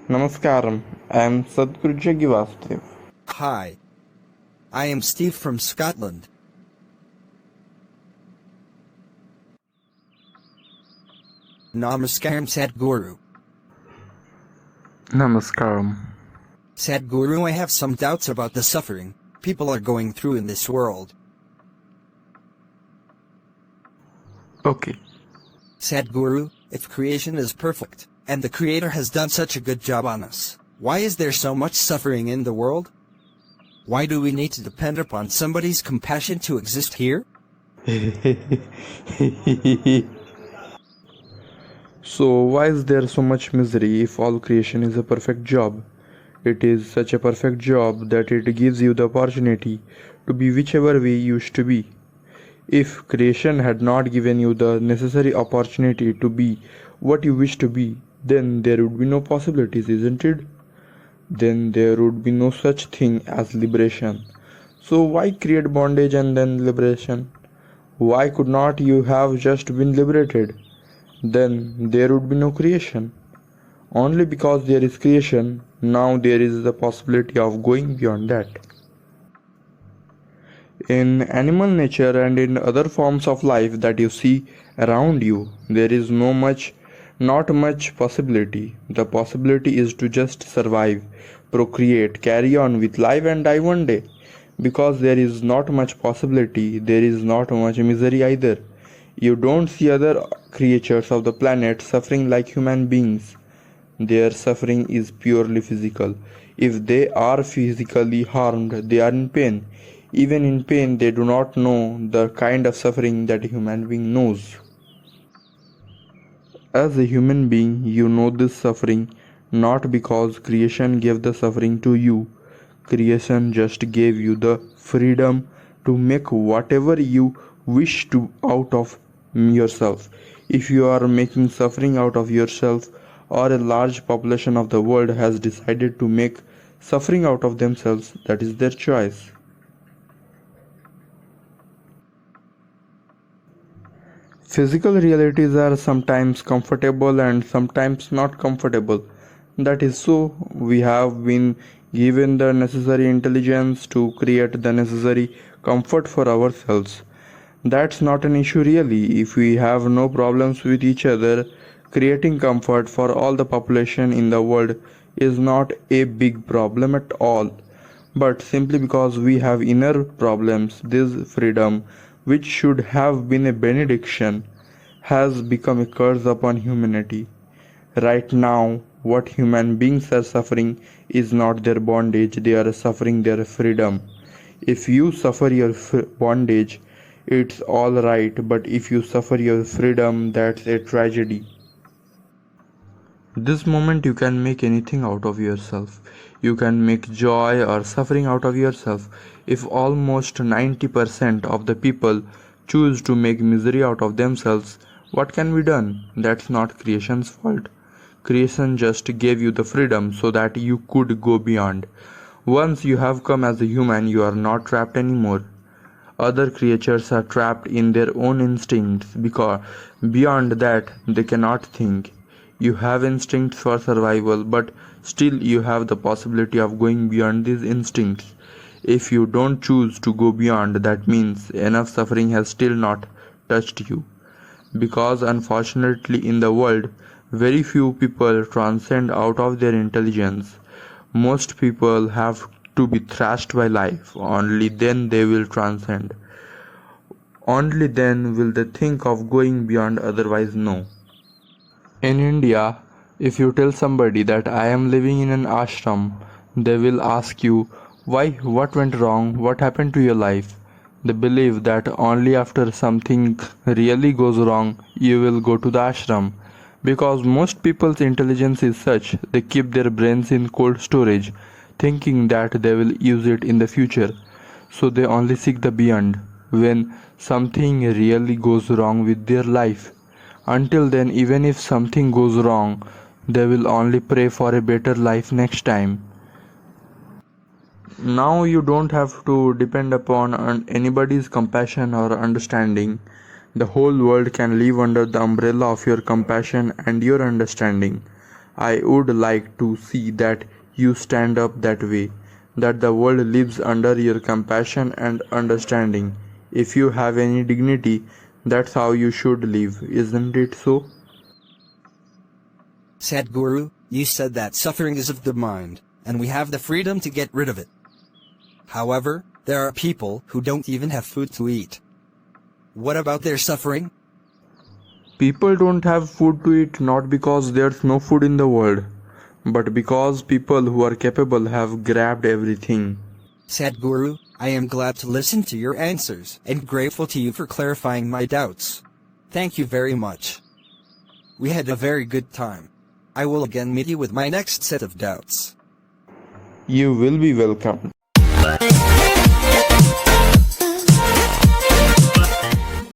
Namaskaram, I am Sadhguru. Hi. I am Steve from Scotland. Namaskaram Sadhguru. Namaskaram. Sadhguru, I have some doubts about the suffering people are going through in this world. Okay. Sadhguru, if creation is perfect, and the Creator has done such a good job on us, why is there so much suffering in the world? Why do we need to depend upon somebody's compassion to exist here? So, why is there so much misery if all creation is a perfect job? It is such a perfect job that it gives you the opportunity to be whichever way you used to be. If creation had not given you the necessary opportunity to be what you wish to be, then there would be no possibilities, isn't it? Then there would be no such thing as liberation. So why create bondage and then liberation? Why could not you have just been liberated? Then there would be no creation. Only because there is creation, now there is the possibility of going beyond that. In animal nature and in other forms of life that you see around you, there is not much possibility. The possibility is to just survive, procreate, carry on with life and die one day. Because there is not much possibility, there is not much misery either. You don't see other creatures of the planet suffering like human beings. Their suffering is purely physical. If they are physically harmed, they are in pain. Even in pain, they do not know the kind of suffering that a human being knows. As a human being, you know this suffering not because creation gave the suffering to you. Creation just gave you the freedom to make whatever you wish to out of yourself. If you are making suffering out of yourself, or a large population of the world has decided to make suffering out of themselves, that is their choice. Physical realities are sometimes comfortable and sometimes not comfortable. That is so, we have been given the necessary intelligence to create the necessary comfort for ourselves. That's not an issue really. If we have no problems with each other, creating comfort for all the population in the world is not a big problem at all. But simply because we have inner problems, this freedom, which should have been a benediction, has become a curse upon humanity. Right now, what human beings are suffering is not their bondage, they are suffering their freedom. If you suffer your bondage, it's alright, but if you suffer your freedom, that's a tragedy. This moment you can make anything out of yourself. You can make joy or suffering out of yourself. If almost 90% of the people choose to make misery out of themselves, what can be done? That's not creation's fault. Creation just gave you the freedom so that you could go beyond. Once you have come as a human, you are not trapped anymore. Other creatures are trapped in their own instincts because beyond that they cannot think. You have instincts for survival, but still you have the possibility of going beyond these instincts. If you don't choose to go beyond, that means enough suffering has still not touched you. Because unfortunately in the world, very few people transcend out of their intelligence. Most people have to be thrashed by life, only then they will transcend. Only then will they think of going beyond, otherwise no. In India, if you tell somebody that I am living in an ashram, they will ask you, why, what went wrong, what happened to your life? They believe that only after something really goes wrong, you will go to the ashram. Because most people's intelligence is such, they keep their brains in cold storage, thinking that they will use it in the future. So they only seek the beyond, when something really goes wrong with their life. Until then, even if something goes wrong, they will only pray for a better life next time. Now you don't have to depend upon anybody's compassion or understanding. The whole world can live under the umbrella of your compassion and your understanding. I would like to see that you stand up that way, that the world lives under your compassion and understanding. If you have any dignity, that's how you should live, isn't it so? Sadhguru, you said that suffering is of the mind, and we have the freedom to get rid of it. However, there are people who don't even have food to eat. What about their suffering? People don't have food to eat not because there's no food in the world, but because people who are capable have grabbed everything. Sadhguru, I am glad to listen to your answers and grateful to you for clarifying my doubts. Thank you very much. We had a very good time. I will again meet you with my next set of doubts. You will be welcomed.